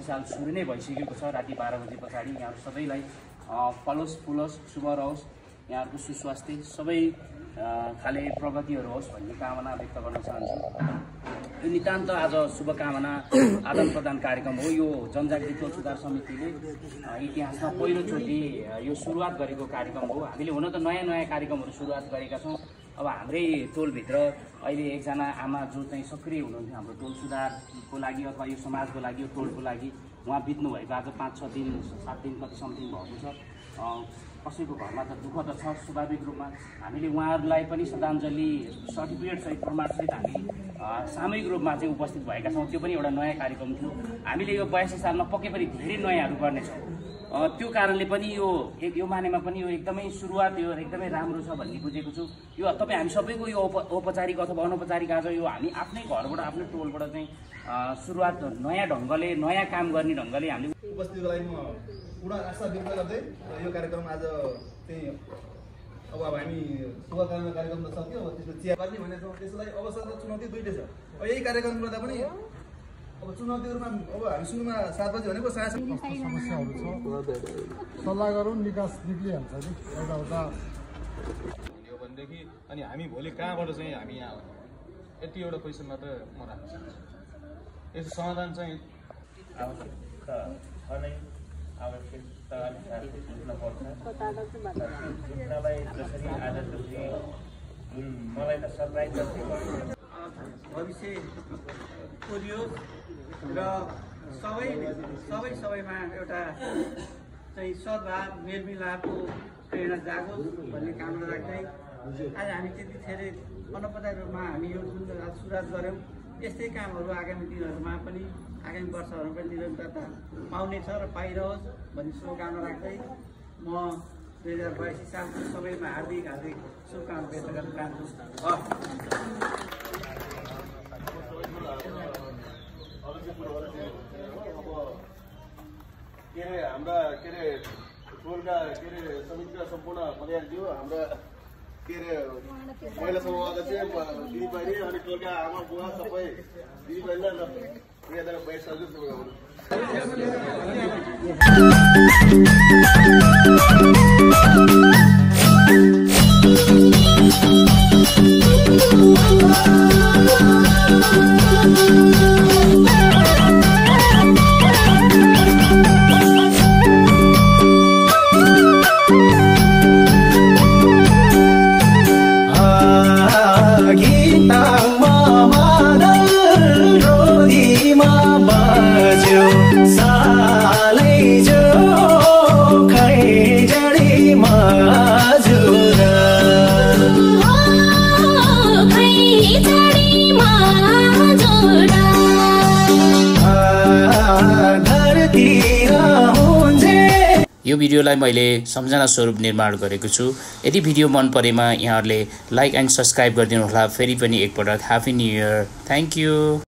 साल सुरु नै भइसकेको छ। राति 12 बजे पछाडि यहाँहरू सबैलाई फलोस् फुलोस् शुभ रहोस्, यहाँहरूको सुस्वास्थ्य सबै खाले प्रगतिहरू होस् भन्ने कामना व्यक्त गर्न चाहन्छु। यो नितान्त आज शुभकामना आदान प्रदान कार्यक्रम हो। यो जनजागृति टोल सुधार समितिले इतिहासमा पहिलोचोटि यो सुरुवात गरेको कार्यक्रम हो। हामीले हुन त नयाँ नयाँ कार्यक्रमहरू सुरुवात गरेका छौँ। अब हाम्रै टोलभित्र अहिले एकजना आमा जो चाहिँ सक्रिय हुनुहुन्थ्यो हाम्रो टोल सुधारको लागि अथवा यो समाजको लागि, यो टोलको लागि, उहाँ बित्नु भएको आज 5-6 दिन 7 दिन कति समथिङ भएको छ। कसैको घरमा त दुःख त छ स्वाभाविक रूपमा। हामीले उहाँहरूलाई पनि श्रद्धाञ्जली सर्टिफिकेटसहित प्रमाणसहित हामी सामूहिक रूपमा चाहिँ उपस्थित भएका छौँ। त्यो पनि एउटा नयाँ कार्यक्रम थियो। हामीले यो 82 सालमा पक्कै पनि धेरै नयाँहरू गर्नेछौँ। त्यो कारणले पनि यो मानेमा पनि यो एकदमै सुरुवात यो एकदमै राम्रो छ भन्ने बुझेको छु। यो तपाईँ हामी सबैको यो औपचारिक अथवा अनौपचारिक आज यो हामी आफ्नै घरबाट आफ्नै टोलबाट चाहिँ सुरुवात नयाँ ढङ्गले नयाँ काम गर्ने ढङ्गले हामीले उपस्थितिको लागि म पूर्ण आशा व्यक्त गर्दै यो कार्यक्रम आज चाहिँ अब हामी शुभकामना कार्यक्रम त सक्यो। अब त्यसमा चिया पार्ने भनेको छौँ। त्यसलाई अवसर र चुनौती दुईटै छ। अब यही कार्यक्रम गर्दा पनि अब चुनौतीहरूमा अब हामी सुरुमा 7 बजे भनेको समस्याहरू छ, सल्लाह गरौँ, निकास निक्लिहाल्छ नि एउटा हो भनेदेखि। अनि हामी भोलि कहाँबाट चाहिँ हामी यहाँ यति एउटा क्वेसन मात्र म राख्न चाहन्छु। यसको समाधान चाहिँ आवश्यकता छ नै, आवश्यकता अनुसार बुझ्नुपर्छ। बुझ्नलाई जसरी आज जसरी जुन मलाई त सरप्राइज जस्तै भविष्य उद्योग र सबैमा एउटा चाहिँ सद्भाव मेलमिलापको प्रेरणा जागोस् भन्ने कामना राख्दै आज हामी त्यतिखेर अनौपचारिक रूपमा हामी यो जुन सुरुवात गऱ्यौँ यस्तै कामहरू आगामी दिनहरूमा पनि आगामी वर्षहरूमा पनि निरन्तरता पाउनेछ र पाइरहोस् भन्ने शुभकामना राख्दै म 2082 सालको सबैमा हार्दिक शुभकामना व्यक्त गर्न चाहन्छु। के अरे हाम्रा के अरे टोलका के अरे समितिका सम्पूर्ण पदाधिकारीज्यू, हाम्रा के अरे महिला समूह अध्यक्ष दिदीबहिनी अनि टोलका आमा बुवा सबै दिदीबहिनीलाई र प्रियताका वयस्कहरू यो भिडियोलाई मैले सम्झना स्वरूप निर्माण गरेको छु। यदि भिडियो मन परेमा यहाँहरूले लाइक एन्ड सब्स्क्राइब गरिदिनु होला। फेरि पनि एकपटक happy new year. Thank you.